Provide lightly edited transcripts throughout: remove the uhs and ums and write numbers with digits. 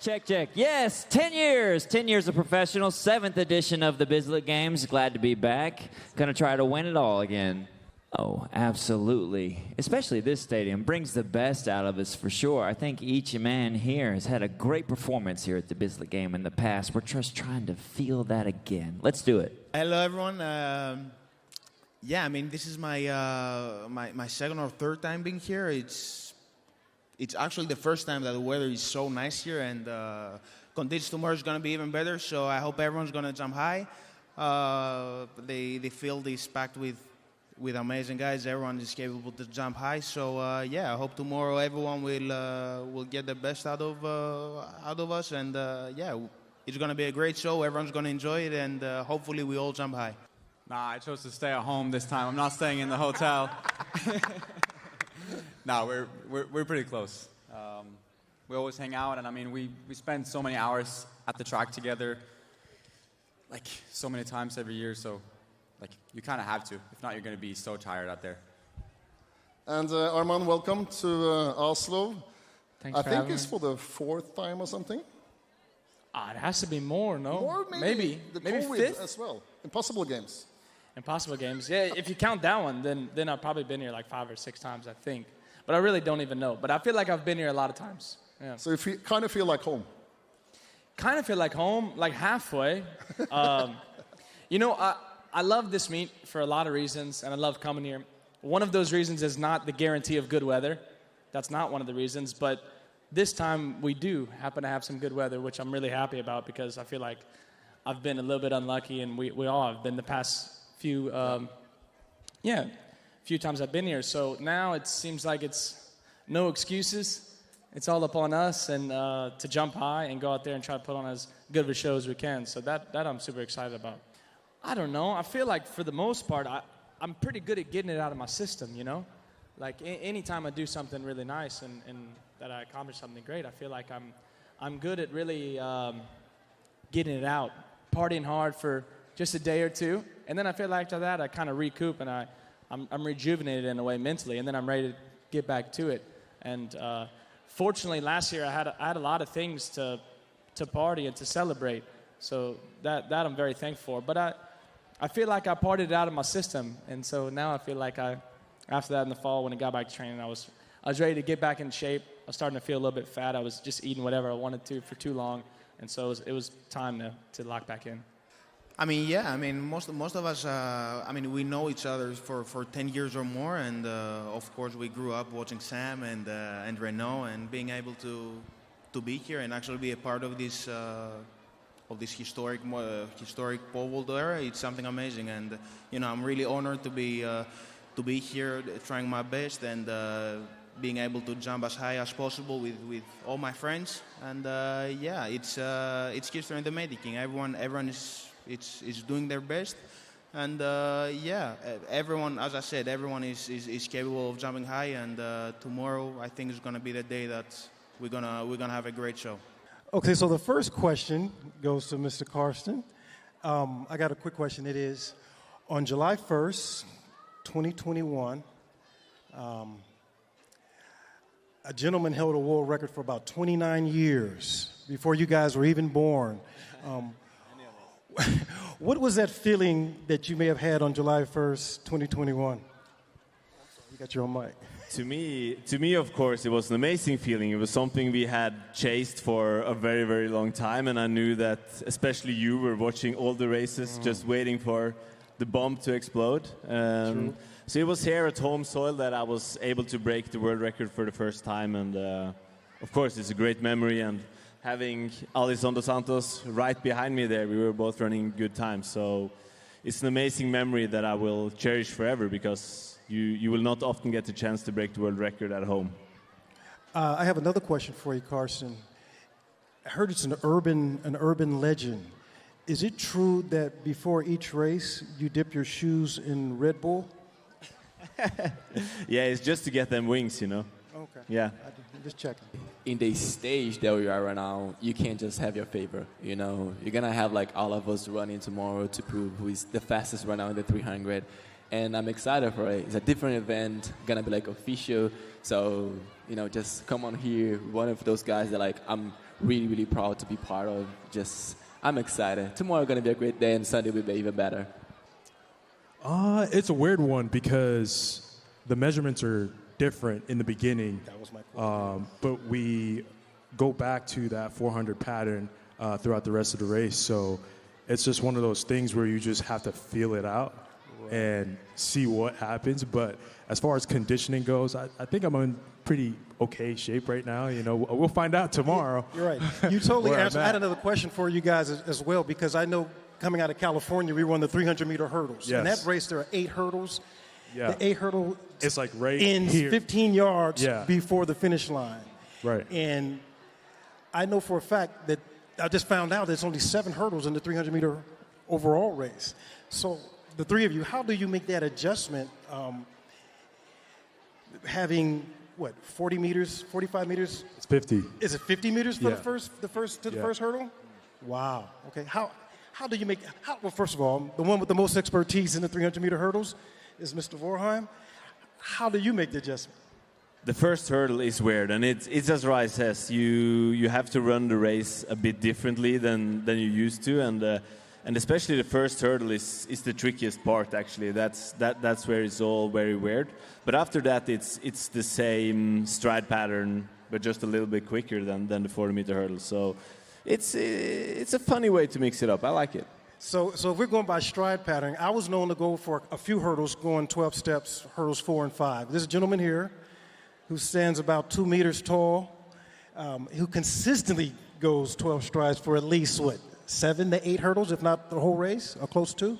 check, check. Yes, 10 years. 10 years of professional. 7th edition of the Bislett Games. Glad to be back. Gonna try to win it all again. Oh, absolutely. Especially this stadium brings the best out of us for sure. I think each man here has had a great performance here at the Bislett Game in the past. We're just trying to feel that again. Let's do it. Hello, everyone. Yeah, I mean, this is my my second or third time being here. It's actually the first time that the weather is so nice here, and conditions tomorrow is going to be even better. So I hope everyone's going to jump high. The field is packed with amazing guys. Everyone is capable to jump high. So yeah, I hope tomorrow everyone will get the best out of us, and yeah, it's going to be a great show. Everyone's going to enjoy it, and hopefully we all jump high. Nah, I chose to stay at home this time. I'm not staying in the hotel. No, we're pretty close. We always hang out, and I mean, we spend so many hours at the track together, like so many times every year. So, like, you kind of have to. If not, you're going to be so tired out there. And Arman, welcome to Oslo. Thanks I for think having it's me. for the 4th time or something. It has to be more, no? Or maybe the COVID 5th? as well. Impossible Games. Impossible Games. Yeah, if you count that one, then I've probably been here like 5 or 6 times, I think. But I really don't even know. But I feel like I've been here a lot of times. Yeah. So you kind of feel like home. Kind of feel like home, like halfway. You know, I love this meet for a lot of reasons, and I love coming here. One of those reasons is not the guarantee of good weather. That's not one of the reasons. But this time we do happen to have some good weather, which I'm really happy about because I feel like I've been a little bit unlucky, and we all have been the past few times I've been here. So now it seems like it's no excuses. It's all upon us and to jump high and go out there and try to put on as good of a show as we can. So that I'm super excited about. I don't know. I feel like for the most part, I'm pretty good at getting it out of my system, you know? Like anytime I do something really nice and that I accomplish something great, I feel like I'm good at really getting it out, partying hard for just a day or two. And then I feel like after that, I kind of recoup and I'm rejuvenated in a way mentally, and then I'm ready to get back to it. And fortunately, last year I had a lot of things to party and to celebrate, so that I'm very thankful for. But I feel like I partied it out of my system, and so now I feel like after that in the fall when I got back to training, I was ready to get back in shape. I was starting to feel a little bit fat. I was just eating whatever I wanted to for too long, and so it was time to lock back in. I mean, yeah. I mean, most of us. I mean, we know each other for 10 years or more, and of course, we grew up watching Sam and Renault, and being able to be here and actually be a part of this historic pole vault era. It's something amazing, and you know, I'm really honored to be here, trying my best, and being able to jump as high as possible with all my friends. And yeah, it's history in the making. Everyone is doing their best, and yeah, everyone, as I said, everyone is capable of jumping high, and tomorrow I think is going to be the day that we're gonna have a great show. Okay, so the first question goes to Mr. Karsten. I got a quick question. It is, on July 1st, 2021, a gentleman held a world record for about 29 years before you guys were even born. What was that feeling that you may have had on July 1st, 2021? You got your own mic. To me, of course, it was an amazing feeling. It was something we had chased for a very, very long time, and I knew that especially you were watching all the races, just waiting for the bomb to explode. So it was here at home soil that I was able to break the world record for the first time, and of course, it's a great memory. And having Alison dos Santos right behind me there, we were both running good times. So it's an amazing memory that I will cherish forever, because you will not often get the chance to break the world record at home. I have another question for you, Carson. I heard it's an urban legend. Is it true that before each race you dip your shoes in Red Bull? Yeah, it's just to get them wings, you know. Okay. Yeah. I'm just checking. In the stage that we are right now, you can't just have your favor, you know. You're going to have, like, all of us running tomorrow to prove who is the fastest right now in the 300. And I'm excited for it. It's a different event, going to be, like, official. So, you know, just come on here, one of those guys that, like, I'm really, really proud to be part of. I'm excited. Tomorrow going to be a great day, and Sunday will be even better. It's a weird one because the measurements are different in the beginning. That was my question. But we go back to that 400 pattern throughout the rest of the race. So it's just one of those things where you just have to feel it out and see what happens. But as far as conditioning goes, I think I'm in pretty okay shape right now. You know, we'll find out tomorrow. You're right. You totally Where I'm answered. I at. had another question for you guys as well, because I know coming out of California, we run the 300-meter hurdles. In Yes. that race, there are 8 hurdles. Yeah. The 8 hurdle It's like right ends here. 15 yards Yeah. before the finish line. Right. And I know for a fact that I just found out there's only 7 hurdles in the 300-meter overall race. So the three of you, how do you make that adjustment, having, 40 meters, 45 meters? It's 50. Is it 50 meters for Yeah. the first Yeah. hurdle? Wow. Okay. How do you make? Well, first of all, the one with the most expertise in the 300-meter hurdles is Mr. Vorheim. How do you make the adjustment? The first hurdle is weird, and it's as Rai says. You have to run the race a bit differently than you used to, and especially the first hurdle is the trickiest part. Actually, that's where it's all very weird. But after that, it's the same stride pattern, but just a little bit quicker than the 40-meter hurdle. So it's a funny way to mix it up. I like it. So if we're going by stride pattern, I was known to go for a few hurdles, going 12 steps, hurdles 4 and 5. There's a gentleman here who stands about 2 meters tall, who consistently goes 12 strides for at least, 7 to 8 hurdles, if not the whole race, or close to?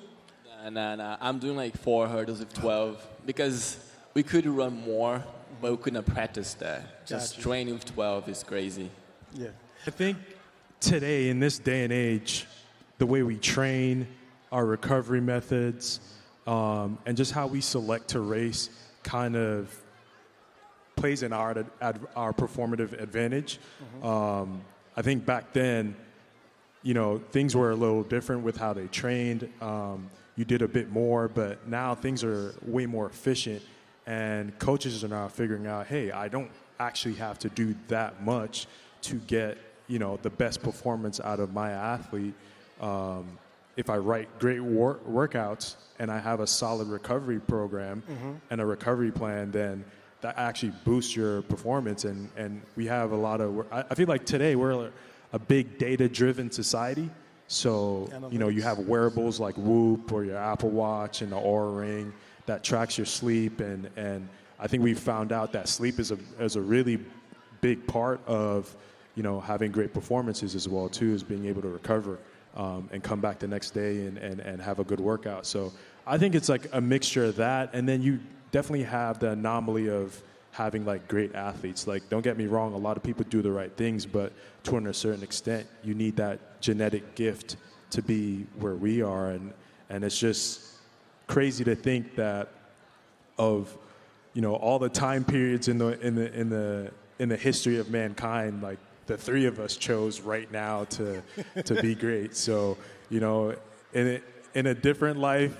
Nah. I'm doing like 4 hurdles of 12 because we could run more, but we couldn't practice that. Just Gotcha. training with 12 is crazy. Yeah. I think today, in this day and age, the way we train, our recovery methods, and just how we select to race kind of plays in our performative advantage. I think back then, things were a little different with how they trained. You did a bit more, but now things are way more efficient, and coaches are now figuring out, hey, I don't actually have to do that much to get, the best performance out of my athlete. If I write great workouts and I have a solid recovery program and a recovery plan, then that actually boosts your performance. And we have a lot of, I feel like today we're a big data-driven society. So, you have wearables like Whoop or your Apple Watch and the Oura Ring that tracks your sleep. And I think we found out that sleep is a really big part of, having great performances as well, too, is being able to recover and come back the next day and have a good workout. So I think it's like a mixture of that. And then you definitely have the anomaly of having like great athletes. Like, don't get me wrong, a lot of people do the right things, but to a certain extent, you need that genetic gift to be where we are. And it's just crazy to think that of, all the time periods in the history of mankind, like the three of us chose right now to be great. So, in a different life,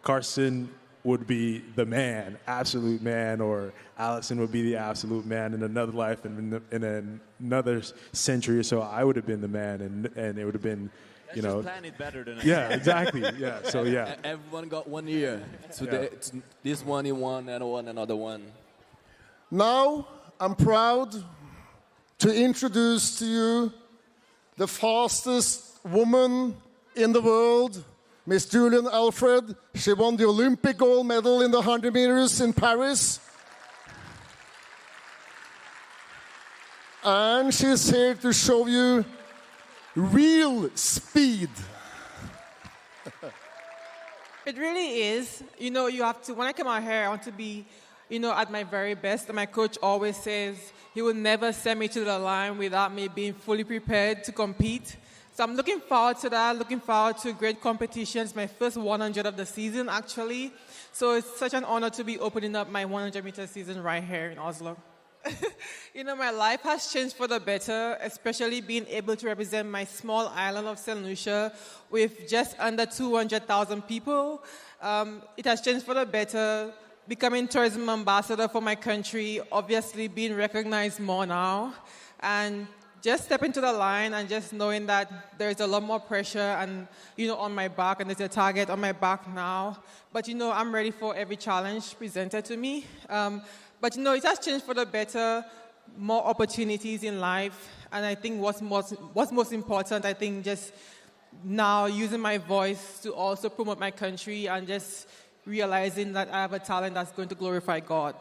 Carson would be the man, absolute man, or Allison would be the absolute man in another life, and in another century or so, I would have been the man, and it would have been, Just plan it better than yeah, exactly, yeah. So yeah, Everyone got 1 year. This one you won, and one another one. Now, I'm proud to introduce to you the fastest woman in the world, Miss Julian Alfred. She won the Olympic gold medal in the 100 meters in Paris. And she's here to show you real speed. It really is. You have to, when I come out here, I want to be, at my very best. And my coach always says he will never send me to the line without me being fully prepared to compete. So I'm looking forward to that, looking forward to great competitions, my first 100 of the season, actually. So it's such an honor to be opening up my 100-meter season right here in Oslo. My life has changed for the better, especially being able to represent my small island of St. Lucia with just under 200,000 people. It has changed for the better, becoming tourism ambassador for my country, obviously being recognized more now, and just step into the line and just knowing that there's a lot more pressure and, on my back, and there's a target on my back now. But, I'm ready for every challenge presented to me. But, it has changed for the better, more opportunities in life. And I think what's most important, I think just now using my voice to also promote my country and just realizing that I have a talent that's going to glorify God.